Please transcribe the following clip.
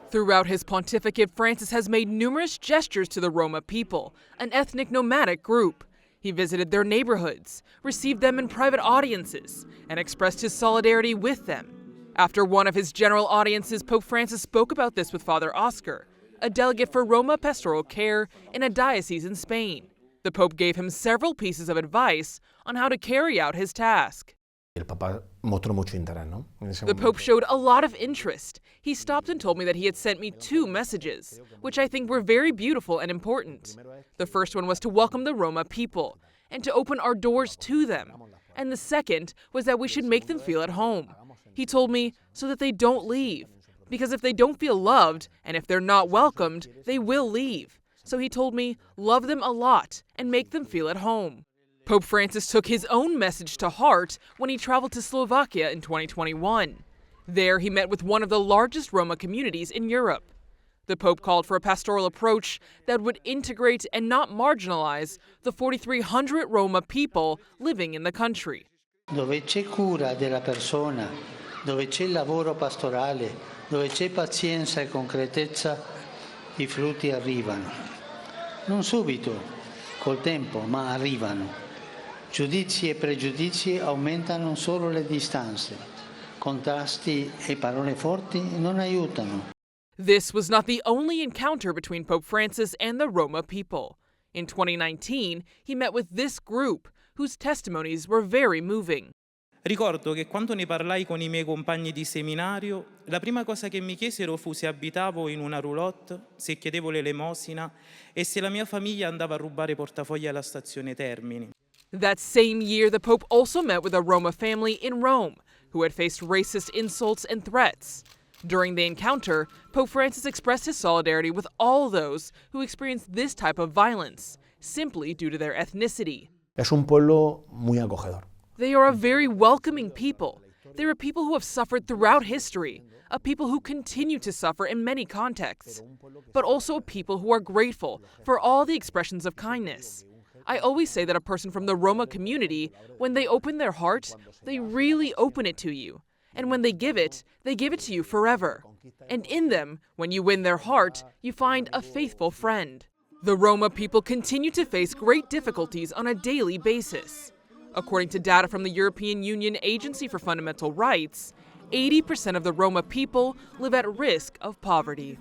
Throughout his pontificate, Francis has made numerous gestures to the Roma people, an ethnic nomadic group. He visited their neighborhoods, received them in private audiences, and expressed his solidarity with them. After one of his general audiences, Pope Francis spoke about this with Father Oscar, a delegate for Roma pastoral care in a diocese in Spain. The Pope gave him several pieces of advice on how to carry out his task. The Pope showed a lot of interest. He stopped and told me that he had sent me 2 messages, which I think were very beautiful and important. The first one was to welcome the Roma people and to open our doors to them. And the second was that we should make them feel at home. He told me so that they don't leave. Because if they don't feel loved and if they're not welcomed, they will leave. So he told me, love them a lot and make them feel at home. Pope Francis took his own message to heart when he traveled to Slovakia in 2021. There, he met with one of the largest Roma communities in Europe. The Pope called for a pastoral approach that would integrate and not marginalize the 4,300 Roma people living in the country. Dove c'è cura della persona, dove c'è il lavoro pastorale, dove c'è pazienza e concretezza, i frutti arrivano. Non subito, col tempo, ma arrivano. Giudizi e pregiudizi aumentano solo le distanze. Contrasti e parole forti non aiutano. This was not the only encounter between Pope Francis and the Roma people. In 2019, he met with this group, whose testimonies were very moving. Ricordo che quando ne parlai con I miei compagni di seminario, la prima cosa che mi chiesero fu se abitavo in una roulotte, se chiedevo l'elemosina e se la mia famiglia andava a rubare portafogli alla stazione Termini. That same year, the Pope also met with a Roma family in Rome, who had faced racist insults and threats. During the encounter, Pope Francis expressed his solidarity with all those who experienced this type of violence, simply due to their ethnicity. Es un pueblo muy acogedor. They are a very welcoming people. They are people who have suffered throughout history, a people who continue to suffer in many contexts, but also a people who are grateful for all the expressions of kindness. I always say that a person from the Roma community, when they open their heart, they really open it to you. And when they give it to you forever. And in them, when you win their heart, you find a faithful friend. The Roma people continue to face great difficulties on a daily basis. According to data from the European Union Agency for Fundamental Rights, 80% of the Roma people live at risk of poverty.